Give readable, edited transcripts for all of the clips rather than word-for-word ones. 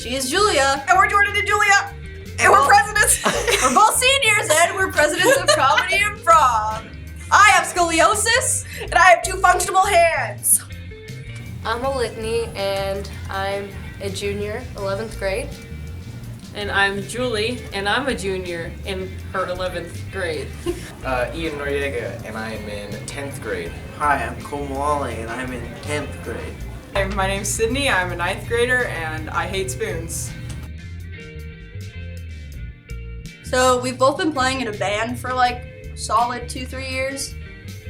She is Julia. And we're Jordan and Julia. And we're presidents. We're both seniors and we're presidents of Comedy Improv. I have scoliosis. And I have 2 functional hands. I'm a Litany and I'm a junior, 11th grade. And I'm Julie, and I'm a junior in her 11th grade. Ian Noriega, and I am in 10th grade. Hi, I'm Cole Malali, and I'm in 10th grade. Hi, my name's Sydney, I'm a 9th grader, and I hate spoons. So we've both been playing in a band for like solid 2-3 years,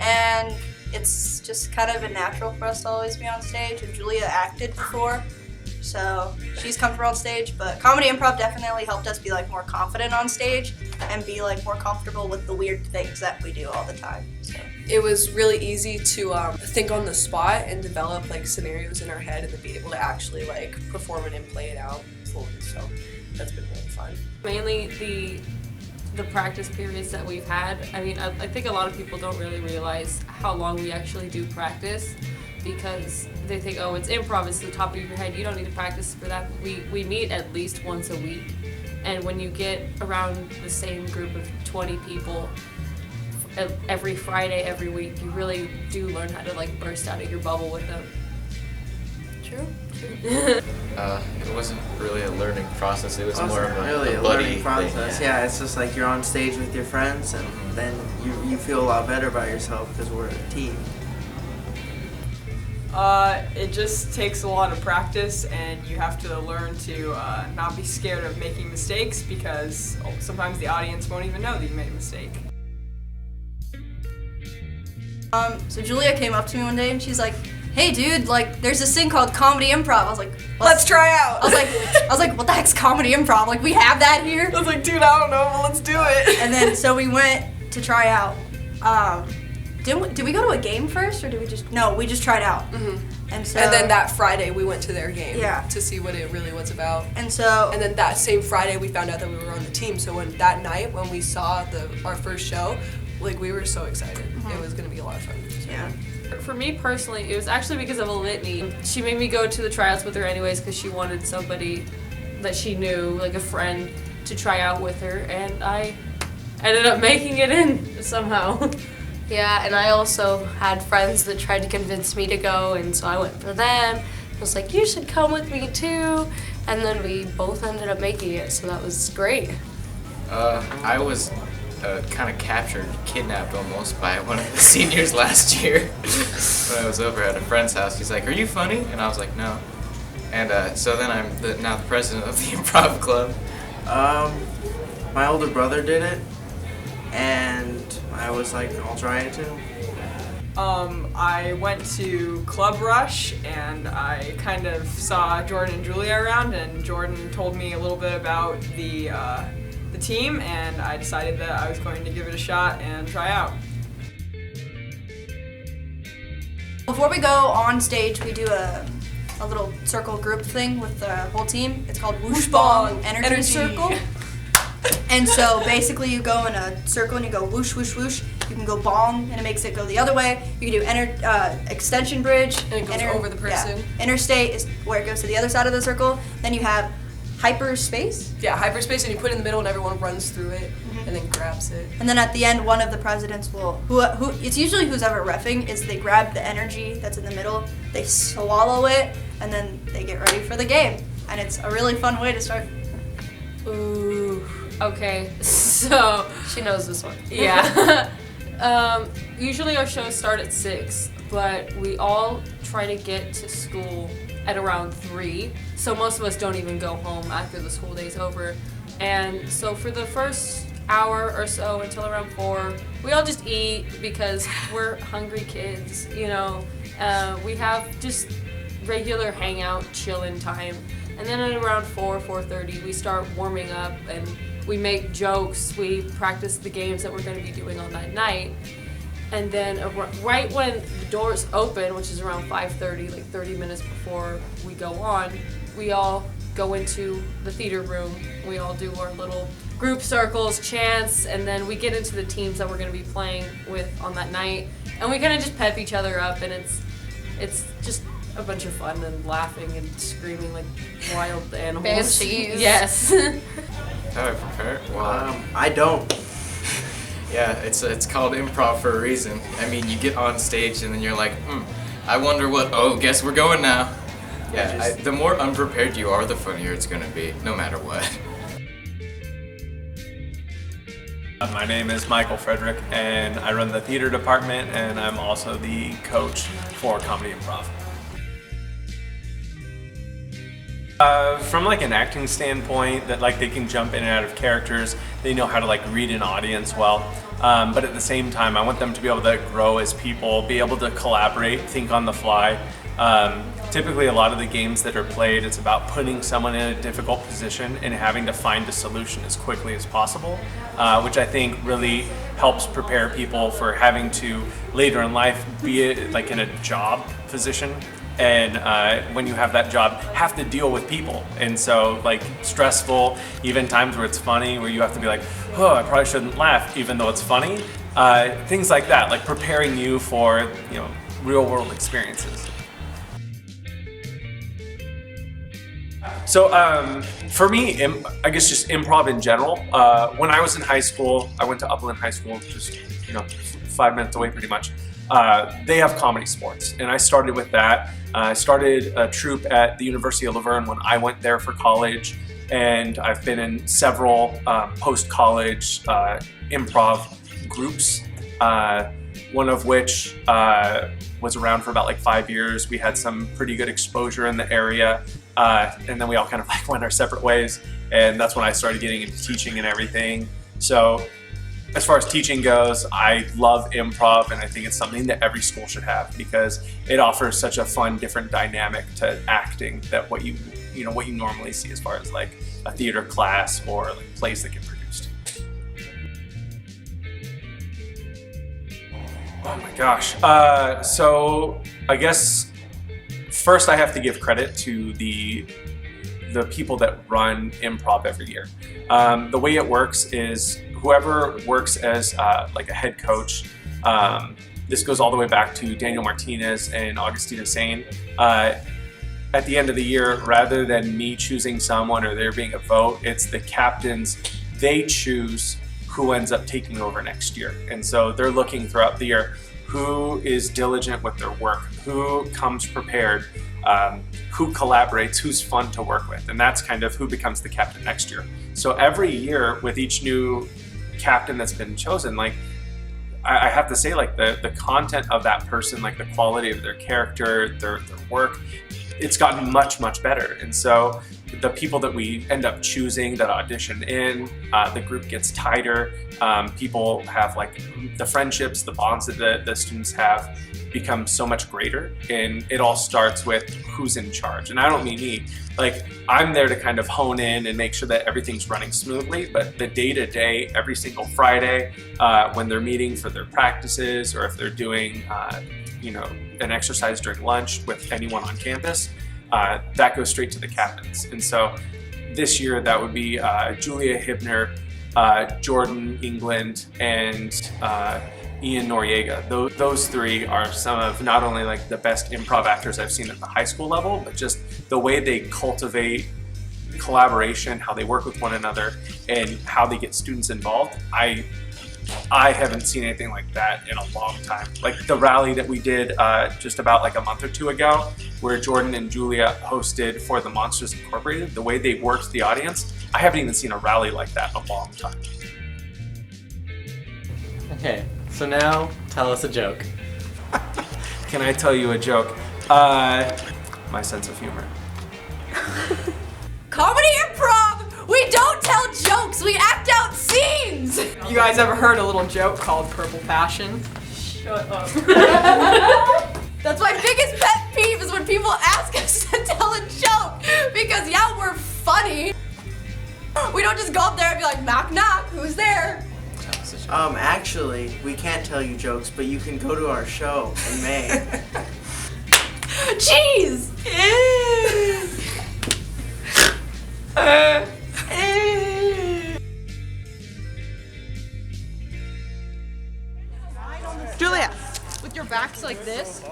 and it's just kind of a natural for us to always be on stage. And Julia acted before, so she's comfortable on stage, but Comedy Improv definitely helped us be like more confident on stage and be like more comfortable with the weird things that we do all the time. So. It was really easy to think on the spot and develop like scenarios in our head and then be able to actually like perform it and play it out fully. So that's been really fun. Mainly the practice periods that we've had. I mean, I think a lot of people don't really realize how long we actually do practice, because they think, oh, it's improv, it's the top of your head, you don't need to practice for that. We meet at least once a week, and when you get around the same group of 20 people every Friday, every week, you really do learn how to like burst out of your bubble with them. True. It wasn't really a learning process, it was more of a buddy learning process. thing, Yeah, it's just like you're on stage with your friends, and then you feel a lot better about yourself because we're a team. It just takes a lot of practice, and you have to learn to not be scared of making mistakes, because sometimes the audience won't even know that you made a mistake. So Julia came up to me one day and she's like, "Hey dude, like there's this thing called Comedy Improv." I was like, Let's try out. I was like, what the heck's Comedy Improv? Like we have that here? I was like, dude, I don't know, but let's do it. And then so we went to try out. Did we go to a game first, or did we just? No, we just tried out. Mm-hmm. And so. And then that Friday we went to their game. Yeah. To see what it really was about. And so. And then that same Friday we found out that we were on the team. So that night when we saw our first show, like we were so excited. Mm-hmm. It was gonna be a lot of fun. So. Yeah. For me personally, it was actually because of a Litany. She made me go to the tryouts with her anyways because she wanted somebody that she knew, like a friend, to try out with her, and I ended up making it in somehow. Yeah, and I also had friends that tried to convince me to go, and so I went for them. I was like, you should come with me too, and then we both ended up making it, so that was great. I was kind of captured, kidnapped almost by one of the seniors last year when I was over at a friend's house. He's like, "Are you funny?" And I was like, "No." And so then I'm now the president of the improv club. My older brother did it, and I was like, I'll try it too. I went to Club Rush, and I kind of saw Jordan and Julia around, and Jordan told me a little bit about the team, and I decided that I was going to give it a shot and try out. Before we go on stage, we do a little circle group thing with the whole team. It's called Whoosh Bong Energy Circle. And so basically you go in a circle and you go whoosh, whoosh, whoosh. You can go bong and it makes it go the other way. You can do extension bridge. And it goes over the person. Yeah. Interstate is where it goes to the other side of the circle. Then you have hyperspace. Yeah, hyperspace, and you put it in the middle and everyone runs through it and then grabs it. And then at the end, one of the presidents will, who it's usually who's ever reffing, is they grab the energy that's in the middle, they swallow it, and then they get ready for the game. And it's a really fun way to start. Ooh. Okay, so She knows this one. yeah. Usually our shows start at 6, but we all try to get to school at around 3, so most of us don't even go home after the school day's over. And so for the first hour or so until around 4, we all just eat because we're hungry kids, you know. We have just regular hangout, chillin' time. And then at around 4:30, we start warming up and we make jokes, we practice the games that we're going to be doing on that night. And then right when the doors open, which is around 5:30, like 30 minutes before we go on, we all go into the theater room. We all do our little group circles, chants, and then we get into the teams that we're going to be playing with on that night. And we kind of just pep each other up, and it's just a bunch of fun and laughing and screaming like wild animals. Banshees. Yes. How do I prepare? Well, I don't. yeah, it's called improv for a reason. I mean, you get on stage and then you're like, I wonder what. Oh, guess we're going now. Yeah, the more unprepared you are, the funnier it's gonna be, no matter what. My name is Michael Frederick, and I run the theater department, and I'm also the coach for Comedy Improv. From like an acting standpoint, that like they can jump in and out of characters, they know how to like read an audience well, but at the same time, I want them to be able to grow as people, be able to collaborate, think on the fly. Typically, a lot of the games that are played, it's about putting someone in a difficult position and having to find a solution as quickly as possible, which I think really helps prepare people for having to, later in life, be like in a job position. And when you have that job, have to deal with people. And so like stressful, even times where it's funny, where you have to be like, oh, I probably shouldn't laugh, even though it's funny. Things like that, like preparing you for, real world experiences. So for me, I guess just improv in general. When I was in high school, I went to Upland High School, just 5 minutes away pretty much. They have COMEDYSPORTZ, and I started with that. I started a troupe at the University of Laverne when I went there for college, and I've been in several post-college improv groups, one of which was around for about like 5 years. We had some pretty good exposure in the area, and then we all kind of like went our separate ways, and that's when I started getting into teaching and everything. So as far as teaching goes, I love improv, and I think it's something that every school should have because it offers such a fun, different dynamic to acting that what you normally see as far as like a theater class or like plays that get produced. Oh my gosh. So I guess first I have to give credit to the people that run improv every year. The way it works is whoever works as like a head coach, this goes all the way back to Daniel Martinez and Augustina Sane. At the end of the year, rather than me choosing someone or there being a vote, it's the captains. They choose who ends up taking over next year. And so they're looking throughout the year, who is diligent with their work, who comes prepared, who collaborates, who's fun to work with. And that's kind of who becomes the captain next year. So every year with each new captain that's been chosen, like I have to say, like the content of that person, like the quality of their character, their work, it's gotten much, much better. And so the people that we end up choosing that audition in, the group gets tighter. People have like the friendships, the bonds that the students have become so much greater. And it all starts with who's in charge. And I don't mean me. Like I'm there to kind of hone in and make sure that everything's running smoothly, but the day-to-day, every single Friday, when they're meeting for their practices or if they're doing an exercise during lunch with anyone on campus, that goes straight to the captains. And so this year that would be Julia Hibner, Jordan England, and Ian Noriega. Those three are some of not only like the best improv actors I've seen at the high school level, but just the way they cultivate collaboration, how they work with one another, and how they get students involved. I haven't seen anything like that in a long time. Like the rally that we did just about like a month or two ago, where Jordan and Julia hosted for the Monsters Incorporated, the way they worked the audience, I haven't even seen a rally like that in a long time. Okay, so now tell us a joke. Can I tell you a joke? My sense of humor. Comedy improv! We don't tell jokes, we act out scenes! You guys ever heard a little joke called Purple Passion? Shut up. That's my biggest pet peeve is when people ask us to tell a joke. Because yeah, we're funny. We don't just go up there and be like, knock knock, who's there? Actually, we can't tell you jokes, but you can go to our show in May. Cheese! Julia, with your backs like this.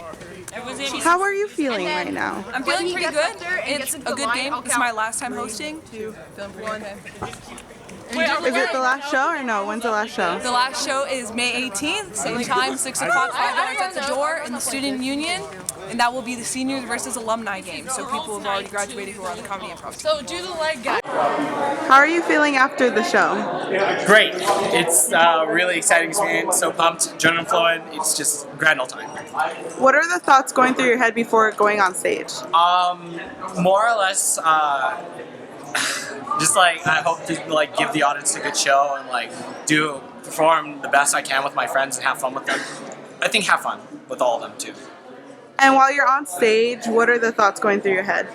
How are you feeling right now? I'm feeling pretty good. It's a good game. This is my last time hosting. Feeling pretty okay. Is it the last show or no? When's the last show? The last show is May 18th, same time, 6 o'clock, $5 at the door in the Student Union. And that will be the seniors versus alumni game. So people who have already graduated who are on the Comedy Improv Team. So do the leg guy. How are you feeling after the show? Great. It's a really exciting experience. So pumped. Adrenaline flowing. It's just grand old time. What are the thoughts going through your head before going on stage? More or less, just like I hope to like give the audience a good show and like perform the best I can with my friends and have fun with them. I think have fun with all of them too. And while you're on stage, what are the thoughts going through your head?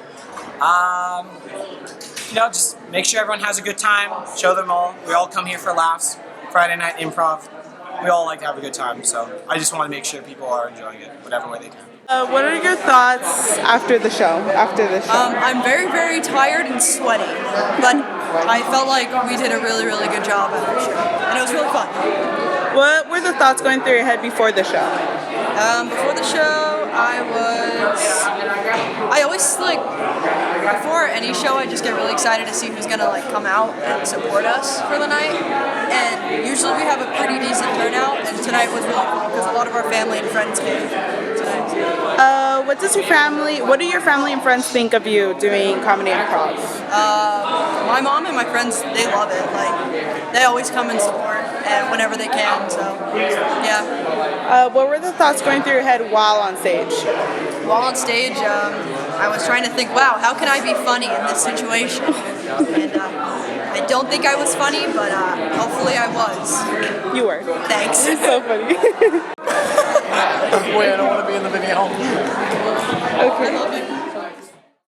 Just make sure everyone has a good time. Show them all. We all come here for laughs. Friday night improv. We all like to have a good time. So I just want to make sure people are enjoying it, whatever way they can. What are your thoughts after the show? I'm very, very tired and sweaty, but I felt like we did a really, really good job at our show, and it was really fun. What were the thoughts going through your head before the show? Before the show, I always before any show, I just get really excited to see who's gonna come out and support us for the night. And usually we have a pretty decent turnout, and tonight was really cool because a lot of our family and friends came tonight. What do your family and friends think of you doing comedy improv? My mom and my friends, they love it. They always come and support whenever they can. So yeah. What were the thoughts going through your head while on stage? While on stage, I was trying to think, wow, how can I be funny in this situation? And I don't think I was funny, but hopefully I was. You were. Thanks. It's so funny. Wait, I don't want to be in the video. Okay.